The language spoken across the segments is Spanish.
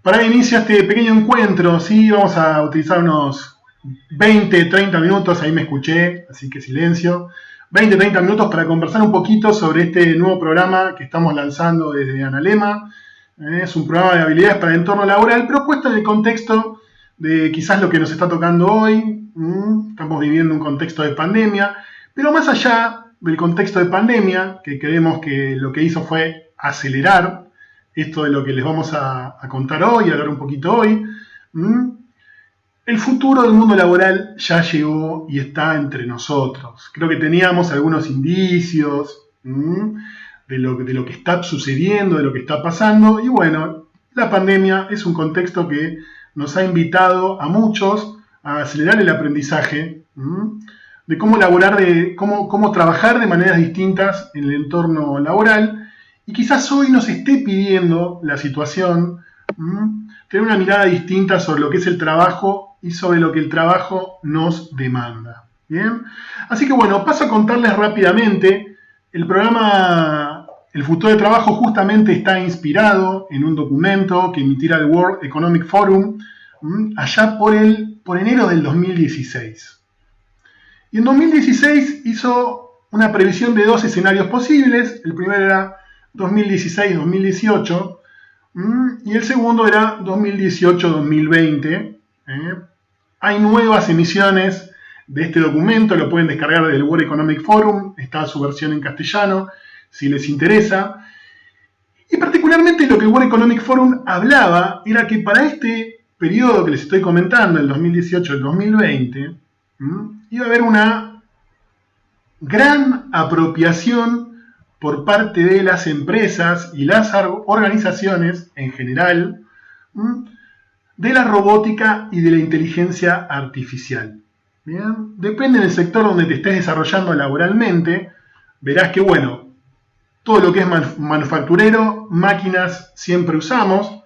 Para dar inicio a este pequeño encuentro, ¿sí? Vamos a utilizar unos 20, 30 minutos, ahí me escuché, así que silencio. 20, 30 minutos para conversar un poquito sobre este nuevo programa que estamos lanzando desde Analema. Es un programa de habilidades para el entorno laboral, pero puesto en el contexto de quizás lo que nos está tocando hoy. Estamos viviendo un contexto de pandemia, pero más allá del contexto de pandemia, que creemos que lo que hizo fue acelerar esto de lo que les vamos a contar hoy, a hablar un poquito hoy. El futuro del mundo laboral ya llegó y está entre nosotros. Creo que teníamos algunos indicios de lo que está sucediendo, de lo que está pasando. Y bueno, la pandemia es un contexto que nos ha invitado a muchos a acelerar el aprendizaje de cómo laborar, de cómo trabajar de maneras distintas en el entorno laboral. Y quizás hoy nos esté pidiendo la situación tener una mirada distinta sobre lo que es el trabajo y sobre lo que el trabajo nos demanda. ¿Bien? Así que bueno, paso a contarles rápidamente. El programa El futuro del trabajo justamente está inspirado en un documento que emitirá el World Economic Forum allá por enero del 2016. Y en 2016 hizo una previsión de dos escenarios posibles. El primero era 2016-2018 y el segundo era 2018-2020. Hay nuevas emisiones de este documento, lo pueden descargar del World Economic Forum, está su versión en castellano, si les interesa. Y particularmente lo que el World Economic Forum hablaba era que para este periodo que les estoy comentando, el 2018 al 2020, iba a haber una gran apropiación por parte de las empresas y las organizaciones en general de la robótica y de la inteligencia artificial. ¿Bien? Depende del sector donde te estés desarrollando laboralmente, verás que bueno, todo lo que es manufacturero, máquinas siempre usamos.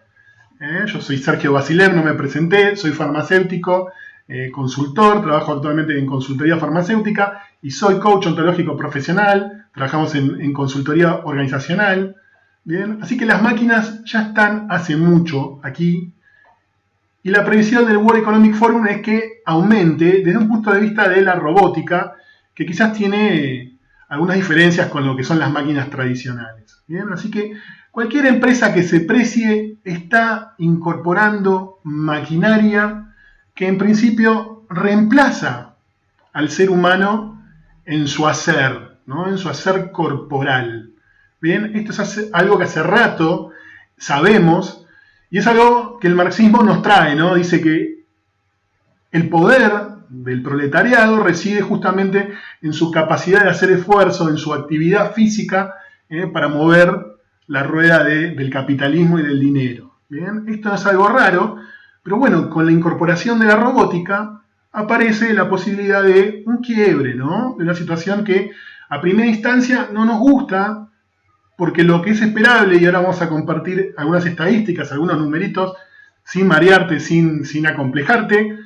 Yo soy Sergio Basiler, no me presenté, soy farmacéutico, consultor, trabajo actualmente en consultoría farmacéutica y soy coach ontológico profesional. Trabajamos en consultoría organizacional. ¿Bien? Así que las máquinas ya están hace mucho aquí. Y la previsión del World Economic Forum es que aumente desde un punto de vista de la robótica, que quizás tiene algunas diferencias con lo que son las máquinas tradicionales. ¿Bien? Así que cualquier empresa que se precie está incorporando maquinaria que en principio reemplaza al ser humano en su hacer, ¿no? En su hacer corporal. Bien, esto es algo que hace rato sabemos y es algo que el marxismo nos trae, ¿no? Dice que el poder del proletariado reside justamente en su capacidad de hacer esfuerzo, en su actividad física para mover la rueda del capitalismo y del dinero. Bien, esto no es algo raro, pero bueno, con la incorporación de la robótica aparece la posibilidad de un quiebre, ¿no? De una situación que a primera instancia no nos gusta, porque lo que es esperable, y ahora vamos a compartir algunas estadísticas, algunos numeritos, sin marearte, sin acomplejarte,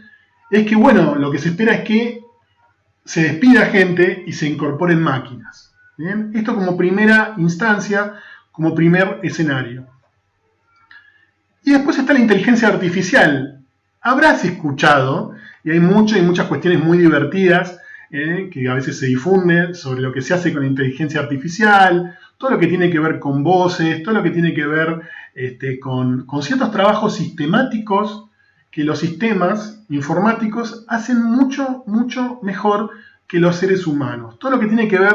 es que, bueno, lo que se espera es que se despida gente y se incorporen máquinas. ¿Bien? Esto como primera instancia, como primer escenario. Y después está la inteligencia artificial. Habrás escuchado, y hay muchas cuestiones muy divertidas que a veces se difunden sobre lo que se hace con la inteligencia artificial, todo lo que tiene que ver con voces, todo lo que tiene que ver con ciertos trabajos sistemáticos que los sistemas informáticos hacen mucho mejor que los seres humanos. Todo lo que tiene que ver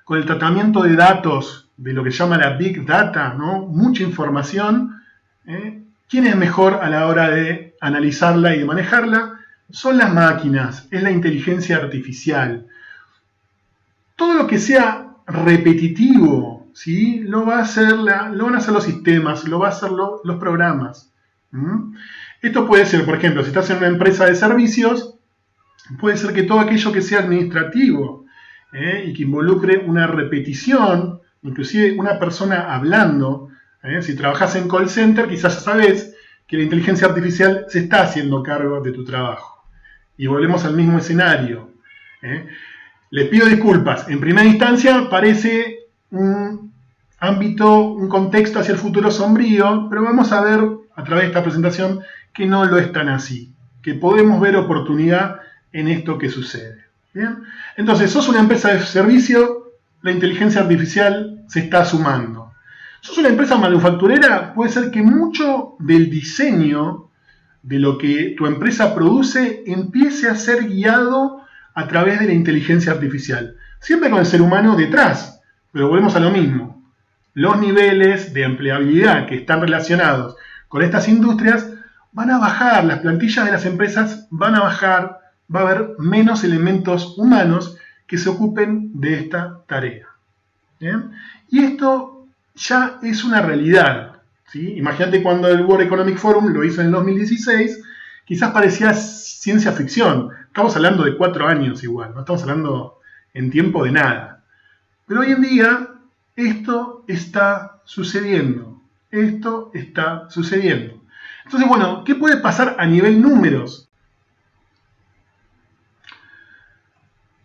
con el tratamiento de datos, de lo que se llama la Big Data, ¿no? Mucha información. ¿Quién es mejor a la hora de analizarla y de manejarla? Son las máquinas, es la inteligencia artificial. Todo lo que sea repetitivo, ¿sí? lo van a hacer los sistemas, lo van a hacer los programas. Esto puede ser, por ejemplo, si estás en una empresa de servicios, puede ser que todo aquello que sea administrativo y que involucre una repetición, inclusive una persona hablando. Si trabajas en call center, quizás ya sabes que la inteligencia artificial se está haciendo cargo de tu trabajo. Y volvemos al mismo escenario. Les pido disculpas. En primera instancia parece un ámbito, un contexto hacia el futuro sombrío, pero vamos a ver a través de esta presentación que no lo es tan así, que podemos ver oportunidad en esto que sucede. ¿Bien? Entonces, sos una empresa de servicio, la inteligencia artificial se está sumando. Sos una empresa manufacturera, puede ser que mucho del diseño de lo que tu empresa produce empiece a ser guiado a través de la inteligencia artificial. Siempre con el ser humano detrás, pero volvemos a lo mismo. Los niveles de empleabilidad que están relacionados con estas industrias van a bajar, las plantillas de las empresas van a bajar, va a haber menos elementos humanos que se ocupen de esta tarea. ¿Bien? Y esto ya es una realidad. ¿Sí? Imagínate cuando el World Economic Forum lo hizo en el 2016, quizás parecía ciencia ficción. Estamos hablando de 4 años igual, no estamos hablando en tiempo de nada. Pero hoy en día esto está sucediendo. Esto está sucediendo. Entonces, bueno, ¿qué puede pasar a nivel números?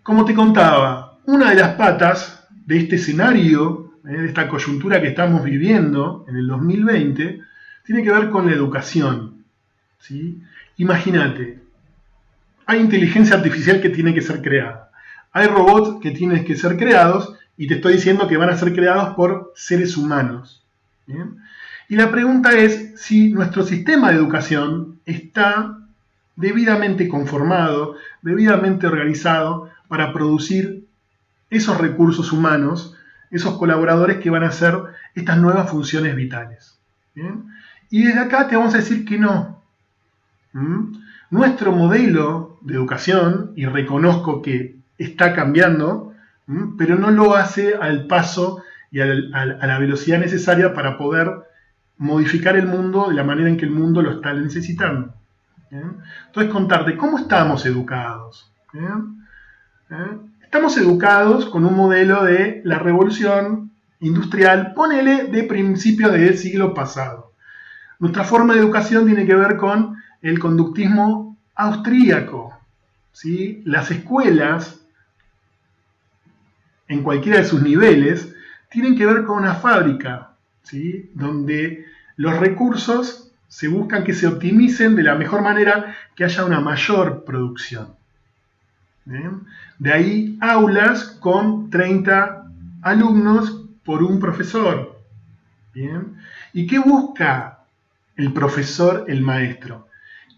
Como te contaba, una de las patas de este escenario, de esta coyuntura que estamos viviendo en el 2020, tiene que ver con la educación. ¿Sí? Imagínate, hay inteligencia artificial que tiene que ser creada. Hay robots que tienen que ser creados y te estoy diciendo que van a ser creados por seres humanos. ¿Bien? Y la pregunta es si nuestro sistema de educación está debidamente conformado, debidamente organizado para producir esos recursos humanos, esos colaboradores que van a hacer estas nuevas funciones vitales. ¿Bien? Y desde acá te vamos a decir que no. Nuestro modelo de educación, y reconozco que está cambiando, pero no lo hace al paso y a la velocidad necesaria para poder modificar el mundo de la manera en que el mundo lo está necesitando. ¿Bien? Entonces, contarte cómo estamos educados. ¿Bien? Estamos educados con un modelo de la revolución industrial, ponele, de principios del siglo pasado. Nuestra forma de educación tiene que ver con el conductismo austríaco. ¿Sí? Las escuelas, en cualquiera de sus niveles, tienen que ver con una fábrica, ¿sí? Donde los recursos se buscan que se optimicen de la mejor manera, que haya una mayor producción. ¿Bien? De ahí aulas con 30 alumnos por un profesor. ¿Bien? ¿Y qué busca el profesor, el maestro?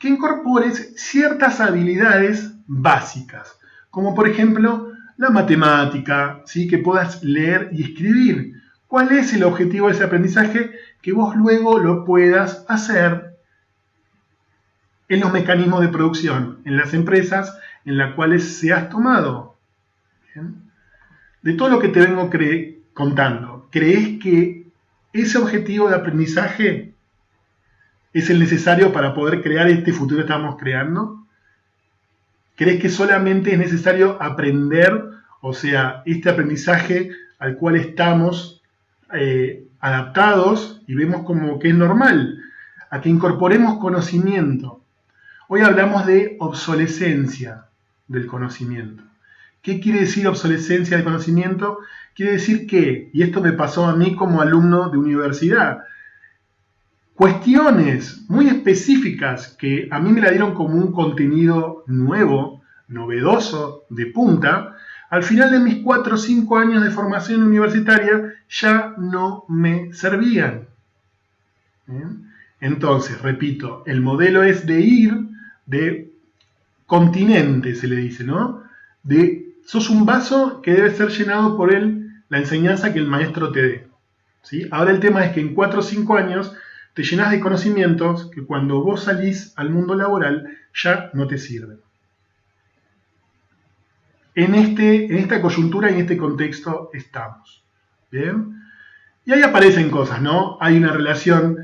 Que incorpores ciertas habilidades básicas, como por ejemplo la matemática, ¿sí? Que puedas leer y escribir. ¿Cuál es el objetivo de ese aprendizaje? Que vos luego lo puedas hacer en los mecanismos de producción, en las empresas en las cuales se has tomado. ¿Bien? De todo lo que te vengo contando, ¿crees que ese objetivo de aprendizaje es el necesario para poder crear este futuro que estamos creando? ¿Crees que solamente es necesario aprender, o sea, este aprendizaje al cual estamos adaptados y vemos como que es normal, a que incorporemos conocimiento? Hoy hablamos de obsolescencia del conocimiento. ¿Qué quiere decir obsolescencia del conocimiento? Quiere decir que, y esto me pasó a mí como alumno de universidad, cuestiones muy específicas que a mí me la dieron como un contenido nuevo, novedoso, de punta, al final de mis 4 o 5 años de formación universitaria ya no me servían. ¿Bien? Entonces, repito, el modelo es de ir de continente, se le dice, ¿no? Sos un vaso que debe ser llenado por la enseñanza que el maestro te dé. ¿Sí? Ahora el tema es que en 4 o 5 años te llenas de conocimientos que cuando vos salís al mundo laboral ya no te sirven. En esta coyuntura y en este contexto estamos. ¿Bien? Y ahí aparecen cosas, ¿no? Hay una relación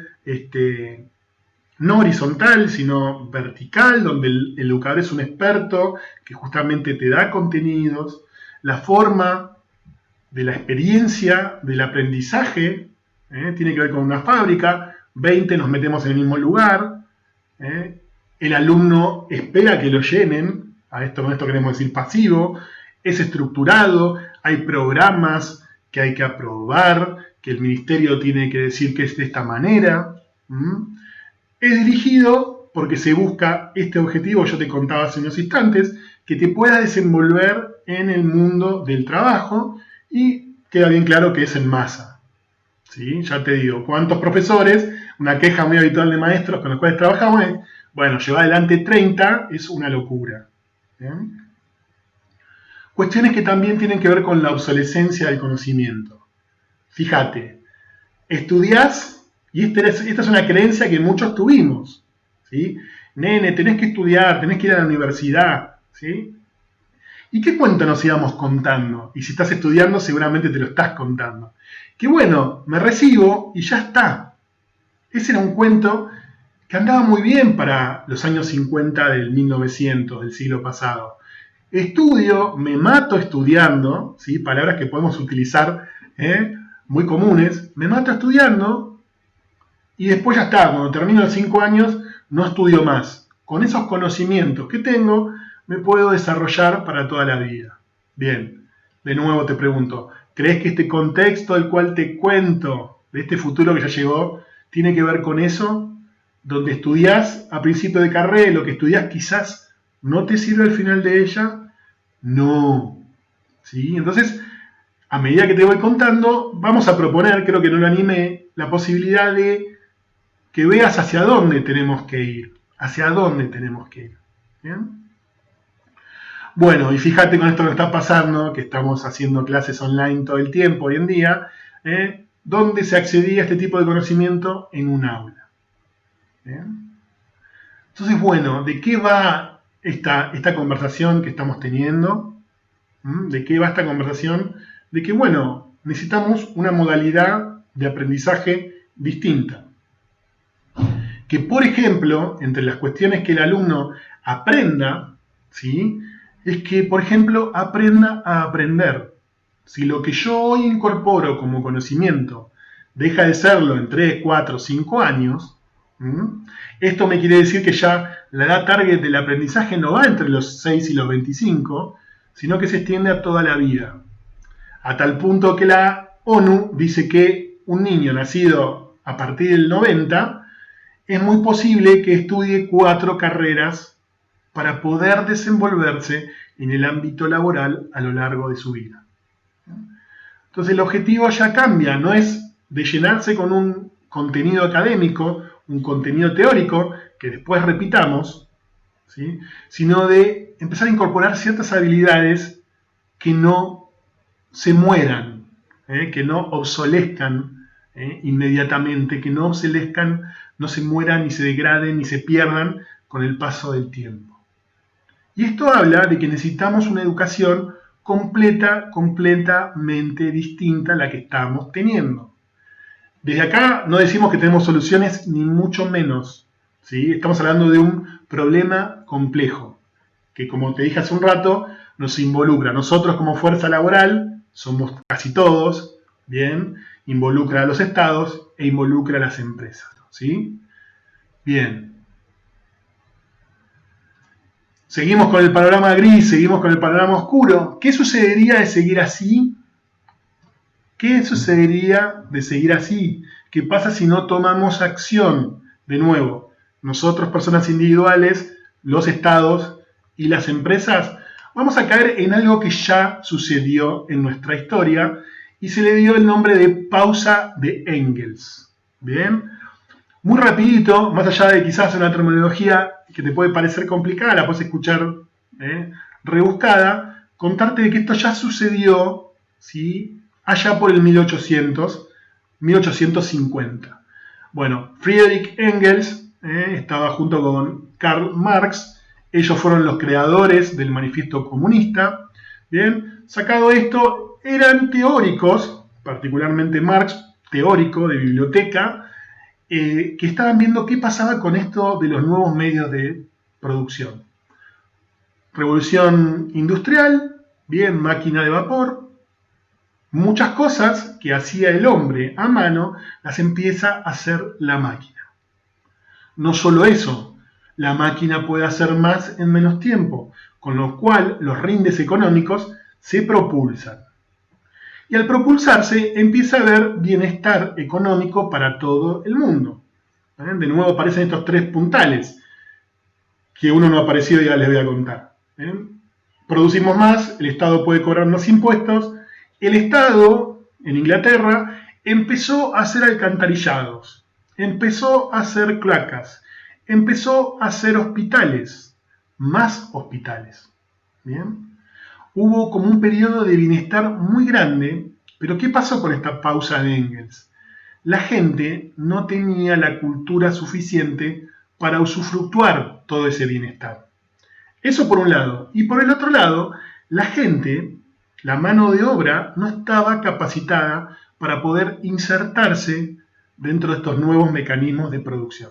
no horizontal, sino vertical, donde el educador es un experto que justamente te da contenidos. la forma de la experiencia, del aprendizaje, tiene que ver con una fábrica, 20 nos metemos en el mismo lugar, el alumno espera que lo llenen, con esto queremos decir pasivo, es estructurado, hay programas que hay que aprobar, que el ministerio tiene que decir que es de esta manera. Es dirigido porque se busca este objetivo, yo te contaba hace unos instantes, que te puedas desenvolver en el mundo del trabajo y queda bien claro que es en masa. ¿Sí? Ya te digo, ¿cuántos profesores? Una queja muy habitual de maestros con los cuales trabajamos es, bueno, llevar adelante 30 es una locura. ¿Bien? Cuestiones que también tienen que ver con la obsolescencia del conocimiento. Fíjate, estudiás, y esta es una creencia que muchos tuvimos, ¿sí? Nene, tenés que estudiar, tenés que ir a la universidad, ¿sí? ¿Y qué cuento nos íbamos contando? Y si estás estudiando, seguramente te lo estás contando. Que bueno, me recibo y ya está. Ese era un cuento que andaba muy bien para los años 50 del 1900, del siglo pasado. Estudio, me mato estudiando, ¿sí? Palabras que podemos utilizar, muy comunes, me mato estudiando y después ya está, cuando termino los 5 años no estudio más. Con esos conocimientos que tengo me puedo desarrollar para toda la vida. Bien, de nuevo te pregunto, ¿crees que este contexto del cual te cuento, de este futuro que ya llegó, tiene que ver con eso? Donde estudiás a principio de carrera, lo que estudiás quizás no te sirve al final de ella. No. ¿Sí? Entonces, a medida que te voy contando, vamos a proponer, creo que no lo animé, la posibilidad de que veas hacia dónde tenemos que ir. Hacia dónde tenemos que ir. ¿Bien? Bueno, y fíjate con esto que está pasando, que estamos haciendo clases online todo el tiempo hoy en día, ¿dónde se accedía a este tipo de conocimiento? En un aula. ¿Bien? Entonces, bueno, ¿de qué va esta conversación que estamos teniendo? ¿De qué va esta conversación? De que, bueno, necesitamos una modalidad de aprendizaje distinta. Que, por ejemplo, entre las cuestiones que el alumno aprenda, ¿sí? Es que, por ejemplo, aprenda a aprender. Si lo que yo hoy incorporo como conocimiento deja de serlo en 3, 4, 5 años, esto me quiere decir que ya la edad target del aprendizaje no va entre los 6 y los 25, sino que se extiende a toda la vida. A tal punto que la ONU dice que un niño nacido a partir del 90 es muy posible que estudie 4 carreras para poder desenvolverse en el ámbito laboral a lo largo de su vida. Entonces el objetivo ya cambia, no es de llenarse con un contenido académico, un contenido teórico que después repitamos, ¿sí? Sino de empezar a incorporar ciertas habilidades que no se mueran, que no obsolezcan inmediatamente, que no obsolezcan, no se mueran, ni se degraden, ni se pierdan con el paso del tiempo. Y esto habla de que necesitamos una educación completamente distinta a la que estamos teniendo. Desde acá no decimos que tenemos soluciones, ni mucho menos, ¿sí? Estamos hablando de un problema complejo, que como te dije hace un rato, nos involucra. Nosotros como fuerza laboral, somos casi todos, ¿bien? Involucra a los estados e involucra a las empresas, ¿sí? Bien. Seguimos con el panorama gris, seguimos con el panorama oscuro. ¿Qué sucedería de seguir así? ¿Qué sucedería de seguir así? ¿Qué pasa si no tomamos acción? De nuevo, nosotros, personas individuales, los estados y las empresas, vamos a caer en algo que ya sucedió en nuestra historia y se le dio el nombre de pausa de Engels. ¿Bien? Muy rapidito, más allá de quizás una terminología que te puede parecer complicada, la puedes escuchar rebuscada, contarte de que esto ya sucedió, ¿sí? Allá por el 1850. Bueno, Friedrich Engels estaba junto con Karl Marx, ellos fueron los creadores del manifiesto comunista. Bien, sacado esto, eran teóricos, particularmente Marx, teórico de biblioteca, que estaban viendo qué pasaba con esto de los nuevos medios de producción. Revolución industrial, bien, máquina de vapor, muchas cosas que hacía el hombre a mano las empieza a hacer la máquina. No solo eso, la máquina puede hacer más en menos tiempo, con lo cual los rindes económicos se propulsan. Y al propulsarse empieza a haber bienestar económico para todo el mundo. De nuevo aparecen estos tres puntales, que uno no ha aparecido y ya les voy a contar. Producimos más, el Estado puede cobrarnos impuestos. El Estado, en Inglaterra, empezó a hacer alcantarillados, empezó a hacer cloacas, empezó a hacer hospitales, más hospitales. ¿Bien? Hubo como un periodo de bienestar muy grande, pero ¿qué pasó con esta pausa de Engels? La gente no tenía la cultura suficiente para usufructuar todo ese bienestar. Eso por un lado. Y por el otro lado, la gente, la mano de obra, no estaba capacitada para poder insertarse dentro de estos nuevos mecanismos de producción.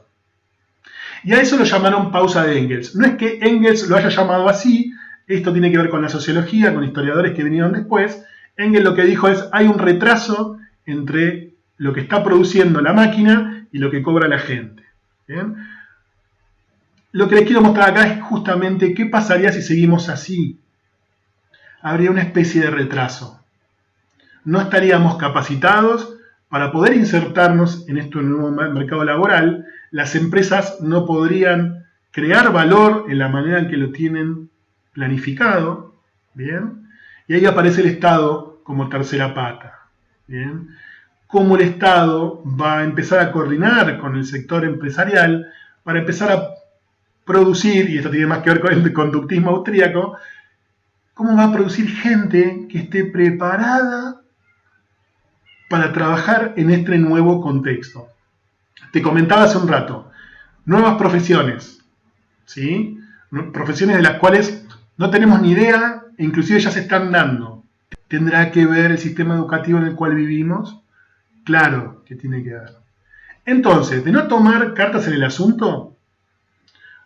Y a eso lo llamaron pausa de Engels. No es que Engels lo haya llamado así, esto tiene que ver con la sociología, con historiadores que vinieron después. Engels lo que dijo es, hay un retraso entre lo que está produciendo la máquina y lo que cobra la gente. ¿Bien? Lo que les quiero mostrar acá es justamente qué pasaría si seguimos así. Habría una especie de retraso. No estaríamos capacitados para poder insertarnos en este nuevo mercado laboral. Las empresas no podrían crear valor en la manera en que lo tienen planificado. ¿Bien? Y ahí aparece el Estado como tercera pata. ¿Bien? Cómo el Estado va a empezar a coordinar con el sector empresarial para empezar a producir, y esto tiene más que ver con el conductismo austríaco, cómo va a producir gente que esté preparada para trabajar en este nuevo contexto. Te comentaba hace un rato, nuevas profesiones, ¿sí? Profesiones de las cuales no tenemos ni idea e inclusive ya se están dando. ¿Tendrá que ver el sistema educativo en el cual vivimos? Claro que tiene que ver. Entonces, de no tomar cartas en el asunto,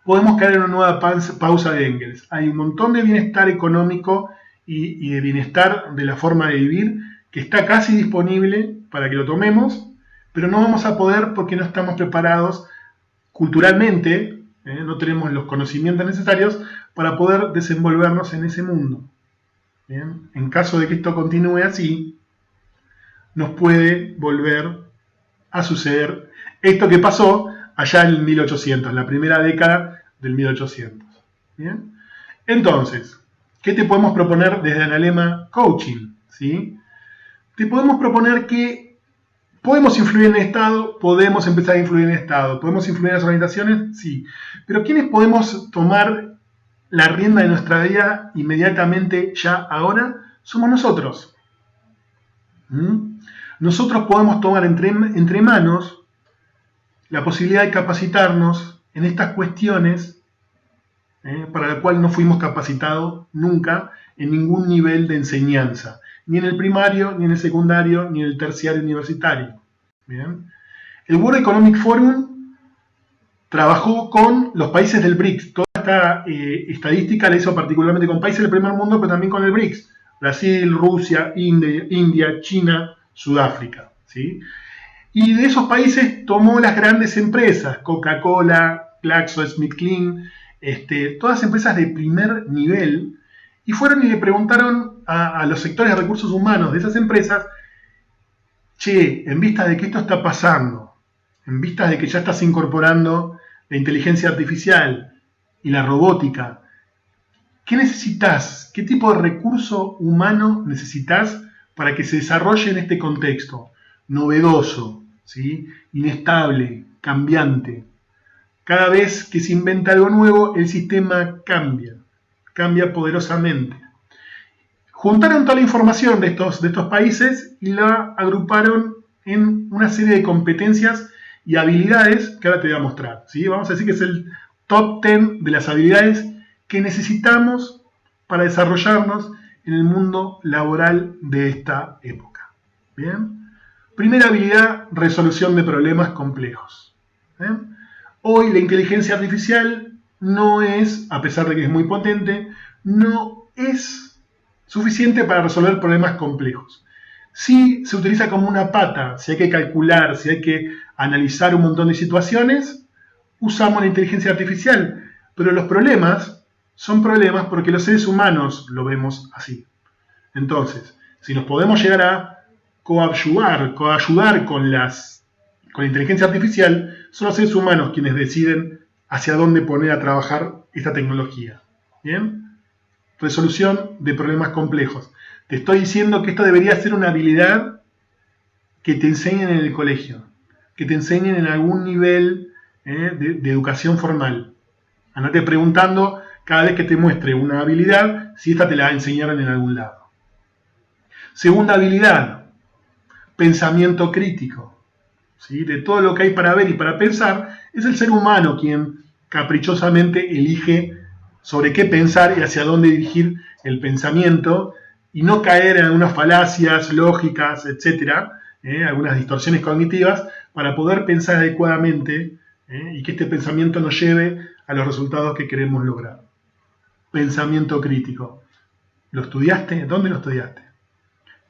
podemos caer en una nueva pausa de Engels. Hay un montón de bienestar económico y de bienestar de la forma de vivir que está casi disponible para que lo tomemos, pero no vamos a poder porque no estamos preparados culturalmente, no tenemos los conocimientos necesarios para poder desenvolvernos en ese mundo. ¿Bien? En caso de que esto continúe así, nos puede volver a suceder esto que pasó allá en el 1800, la primera década del 1800. ¿Bien? Entonces, ¿qué te podemos proponer desde Analema Coaching? ¿Sí? Te podemos proponer que podemos influir en el Estado, podemos empezar a influir en el Estado, podemos influir en las organizaciones, sí. Pero ¿quiénes podemos tomar la rienda de nuestra vida inmediatamente, ya ahora? Somos nosotros. Nosotros podemos tomar entre manos la posibilidad de capacitarnos en estas cuestiones para la cual no fuimos capacitados nunca en ningún nivel de enseñanza, ni en el primario, ni en el secundario, ni en el terciario universitario. ¿Bien? El World Economic Forum trabajó con los países del BRICS. Toda esta estadística la hizo particularmente con países del primer mundo, pero también con el BRICS. Brasil, Rusia, India, China, Sudáfrica. ¿Sí? Y de esos países tomó las grandes empresas, Coca-Cola, GlaxoSmithKline, todas empresas de primer nivel, y fueron y le preguntaron a los sectores de recursos humanos de esas empresas, che, en vista de que esto está pasando, en vista de que ya estás incorporando la inteligencia artificial y la robótica, ¿qué necesitas? ¿Qué tipo de recurso humano necesitas para que se desarrolle en este contexto novedoso, ¿sí? Inestable, cambiante? Cada vez que se inventa algo nuevo, el sistema cambia poderosamente. Juntaron toda la información de estos países y la agruparon en una serie de competencias y habilidades que ahora te voy a mostrar. ¿Sí? Vamos a decir que es el top 10 de las habilidades que necesitamos para desarrollarnos en el mundo laboral de esta época. ¿Bien? Primera habilidad, resolución de problemas complejos. ¿Bien? Hoy la inteligencia artificial no es, a pesar de que es muy potente, no es suficiente para resolver problemas complejos. Si se utiliza como una pata, si hay que calcular, si hay que analizar un montón de situaciones, usamos la inteligencia artificial. Pero los problemas son problemas porque los seres humanos lo vemos así. Entonces, si nos podemos llegar a coayudar con la inteligencia artificial, son los seres humanos quienes deciden hacia dónde poner a trabajar esta tecnología. ¿Bien? Resolución de problemas complejos. Te estoy diciendo que esta debería ser una habilidad que te enseñen en el colegio, que te enseñen en algún nivel de educación formal. Andate preguntando cada vez que te muestre una habilidad si esta te la enseñaron en algún lado. Segunda habilidad, pensamiento crítico. ¿Sí? De todo lo que hay para ver y para pensar, es el ser humano quien caprichosamente elige sobre qué pensar y hacia dónde dirigir el pensamiento y no caer en algunas falacias lógicas, etcétera, algunas distorsiones cognitivas, para poder pensar adecuadamente y que este pensamiento nos lleve a los resultados que queremos lograr. Pensamiento crítico. ¿Lo estudiaste? ¿Dónde lo estudiaste?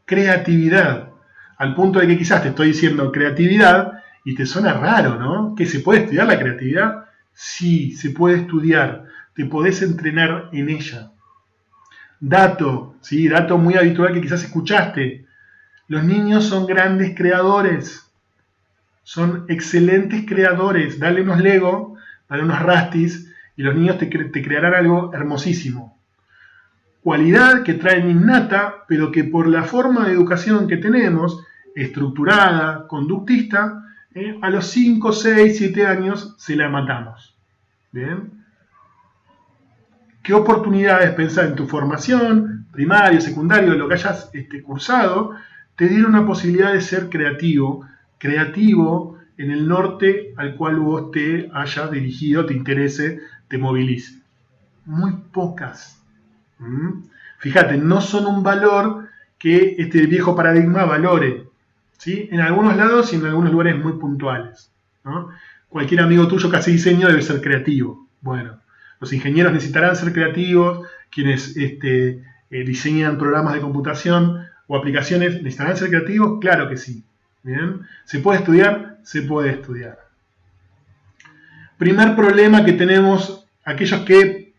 Creatividad. Al punto de que quizás te estoy diciendo creatividad y te suena raro, ¿no? ¿Que se puede estudiar la creatividad? Sí, se puede estudiar. Te podés entrenar en ella. Dato, ¿sí? Dato muy habitual que quizás escuchaste. Los niños son grandes creadores. Son excelentes creadores. Dale unos Lego, dale unos Rastis y los niños te crearán algo hermosísimo. Cualidad que traen innata, pero que por la forma de educación que tenemos, estructurada, conductista, a los 5, 6, 7 años se la matamos. ¿Bien? ¿Qué oportunidades pensar en tu formación, primario, secundario, lo que hayas cursado, te dieron una posibilidad de ser creativo en el norte al cual vos te hayas dirigido, te interese, te movilice? Muy pocas. Fíjate, no son un valor que este viejo paradigma valore, ¿sí? En algunos lados y en algunos lugares muy puntuales, ¿no? Cualquier amigo tuyo que hace diseño debe ser creativo. Bueno, los ingenieros necesitarán ser creativos, quienes diseñan programas de computación o aplicaciones necesitarán ser creativos, claro que sí. ¿Bien? ¿Se puede estudiar? Se puede estudiar. Primer problema que tenemos aquellos que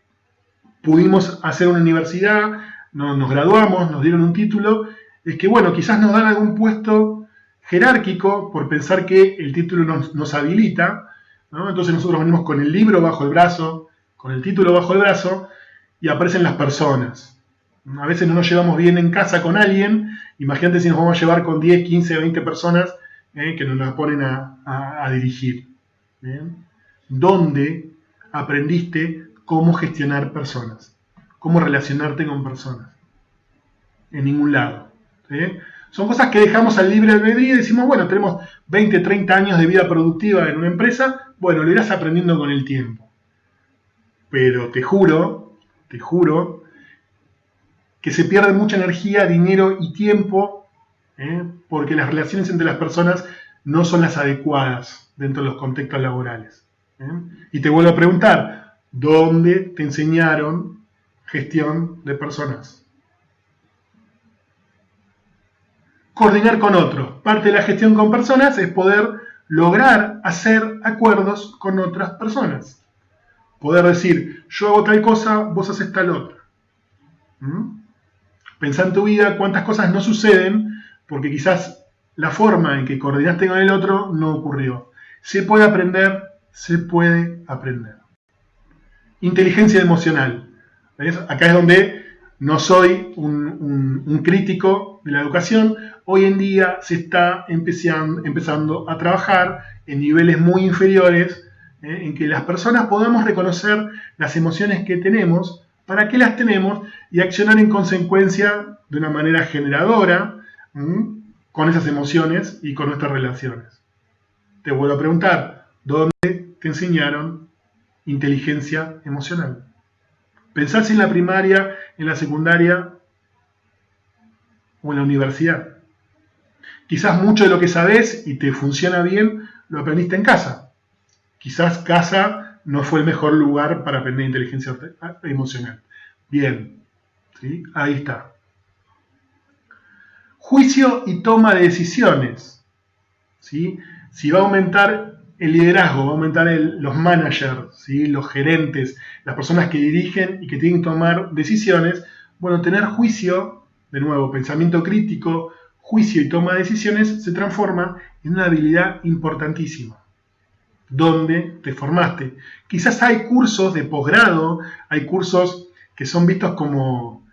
pudimos hacer una universidad, nos graduamos, nos dieron un título, es que, bueno, quizás nos dan algún puesto jerárquico por pensar que el título nos habilita, ¿no? Entonces nosotros venimos con el libro bajo el brazo, con el título bajo el brazo, y aparecen las personas. A veces no nos llevamos bien en casa con alguien, imagínate si nos vamos a llevar con 10, 15, 20 personas que nos las ponen a dirigir. ¿Bien? ¿Dónde aprendiste cómo gestionar personas? ¿Cómo relacionarte con personas? En ningún lado. ¿Sí? Son cosas que dejamos al libre albedrío y decimos, bueno, tenemos 20, 30 años de vida productiva en una empresa, bueno, lo irás aprendiendo con el tiempo. Pero te juro que se pierde mucha energía, dinero y tiempo porque las relaciones entre las personas no son las adecuadas dentro de los contextos laborales. Y te vuelvo a preguntar, ¿dónde te enseñaron gestión de personas? Coordinar con otros. Parte de la gestión con personas es poder lograr hacer acuerdos con otras personas. Poder decir, yo hago tal cosa, vos haces tal otra. Pensá en tu vida cuántas cosas no suceden porque quizás la forma en que coordinaste con el otro no ocurrió. Se puede aprender, se puede aprender. Inteligencia emocional. ¿Ves? Acá es donde no soy un crítico de la educación. Hoy en día se está empezando a trabajar en niveles muy inferiores en que las personas podamos reconocer las emociones que tenemos, para qué las tenemos y accionar en consecuencia de una manera generadora con esas emociones y con nuestras relaciones. Te vuelvo a preguntar, ¿dónde te enseñaron inteligencia emocional? Pensá si en la primaria, en la secundaria o en la universidad. Quizás mucho de lo que sabés y te funciona bien lo aprendiste en casa. Quizás casa no fue el mejor lugar para aprender inteligencia emocional. Bien, ¿sí? Ahí está. Juicio y toma de decisiones. ¿Sí? Si va a aumentar el liderazgo, va a aumentar los managers, ¿sí? Los gerentes, las personas que dirigen y que tienen que tomar decisiones, bueno, tener juicio, de nuevo, pensamiento crítico, juicio y toma de decisiones se transforma en una habilidad importantísima. ¿Dónde te formaste? Quizás hay cursos de posgrado, hay cursos que son vistos como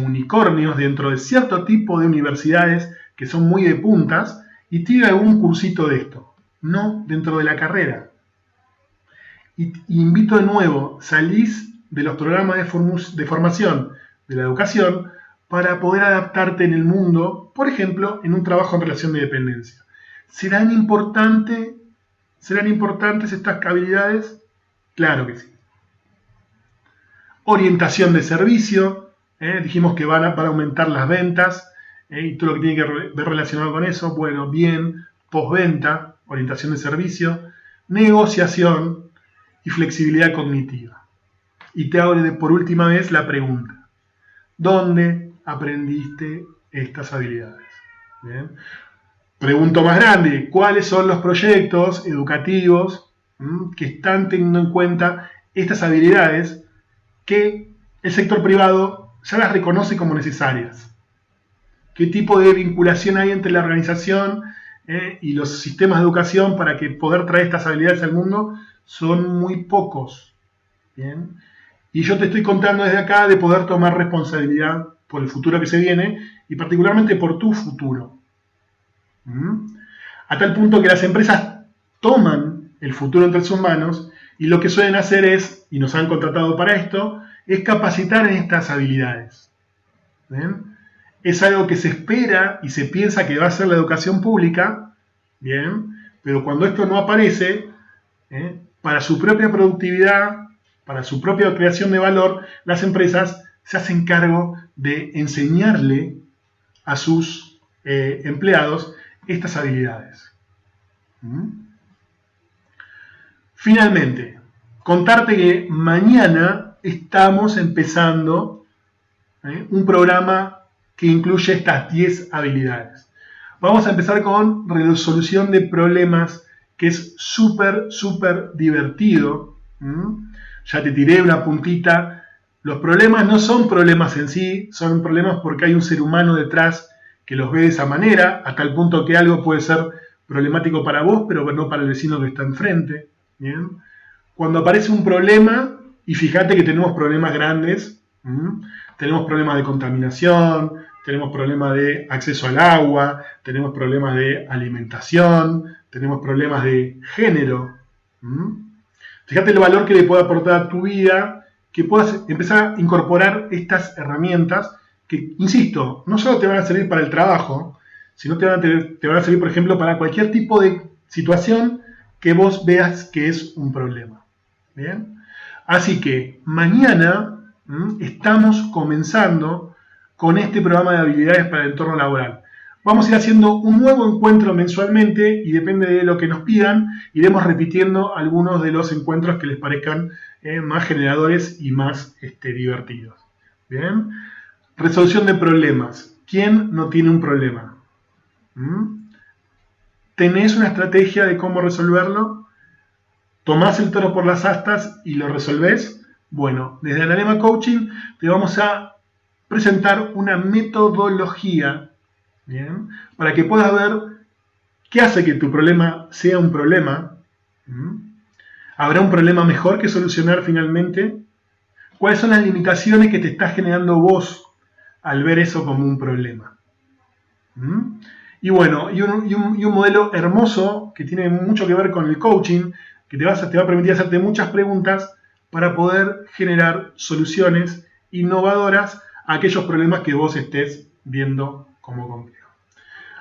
unicornios dentro de cierto tipo de universidades que son muy de puntas y tiene algún cursito de esto, no dentro de la carrera. Y invito de nuevo, salís de los programas de formación de la educación para poder adaptarte en el mundo, por ejemplo, en un trabajo en relación de dependencia. ¿Serán importantes estas habilidades? Claro que sí. Orientación de servicio, dijimos que van a aumentar las ventas, y todo lo que tiene que ver relacionado con eso, bueno, bien, postventa, orientación de servicio, negociación y flexibilidad cognitiva. Y te hago por última vez la pregunta, ¿dónde aprendiste estas habilidades? ¿Bien? Pregunto más grande, ¿cuáles son los proyectos educativos que están teniendo en cuenta estas habilidades que el sector privado ya las reconoce como necesarias? ¿Qué tipo de vinculación hay entre la organización y los sistemas de educación para que poder traer estas habilidades al mundo? Son muy pocos. ¿Bien? Y yo te estoy contando desde acá de poder tomar responsabilidad por el futuro que se viene y particularmente por tu futuro. A tal punto que las empresas toman el futuro entre sus manos y lo que suelen hacer es, y nos han contratado para esto, es capacitar en estas habilidades. ¿Bien? Es algo que se espera y se piensa que va a ser la educación pública, ¿bien? Pero cuando esto no aparece, para su propia productividad, para su propia creación de valor, las empresas se hacen cargo de enseñarle a sus empleados estas habilidades. Finalmente, contarte que mañana estamos empezando un programa que incluye estas 10 habilidades. Vamos a empezar con resolución de problemas, que es súper divertido. Ya te tiré una puntita. Los problemas no son problemas en sí, son problemas porque hay un ser humano detrás que los ve de esa manera, a tal punto que algo puede ser problemático para vos, pero no para el vecino que está enfrente. ¿Bien? Cuando aparece un problema, y fíjate que tenemos problemas grandes, tenemos problemas de contaminación, tenemos problemas de acceso al agua, tenemos problemas de alimentación, tenemos problemas de género. Fíjate el valor que le puede aportar a tu vida, que puedas empezar a incorporar estas herramientas que, insisto, no solo te van a servir para el trabajo, sino te van a servir, por ejemplo, para cualquier tipo de situación que vos veas que es un problema. ¿Bien? Así que mañana estamos comenzando con este programa de habilidades para el entorno laboral. Vamos a ir haciendo un nuevo encuentro mensualmente y depende de lo que nos pidan, iremos repitiendo algunos de los encuentros que les parezcan más generadores y más divertidos. ¿Bien? Resolución de problemas. ¿Quién no tiene un problema? ¿Tenés una estrategia de cómo resolverlo? ¿Tomás el toro por las astas y lo resolvés? Bueno, desde Analema Coaching te vamos a presentar una metodología, ¿bien? Para que puedas ver qué hace que tu problema sea un problema. ¿Habrá un problema mejor que solucionar finalmente? ¿Cuáles son las limitaciones que te está generando vos al ver eso como un problema? Y bueno, y un modelo hermoso que tiene mucho que ver con el coaching, que te va a permitir hacerte muchas preguntas para poder generar soluciones innovadoras a aquellos problemas que vos estés viendo como complejos.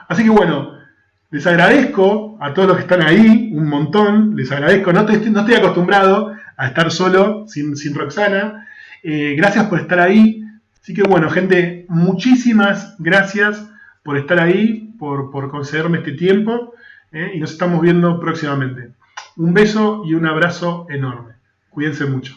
Así que bueno, les agradezco a todos los que están ahí, un montón, les agradezco, no estoy acostumbrado a estar solo, sin Roxana, gracias por estar ahí. Así que bueno, gente, muchísimas gracias por estar ahí, por concederme este tiempo, y nos estamos viendo próximamente. Un beso y un abrazo enorme. Cuídense mucho.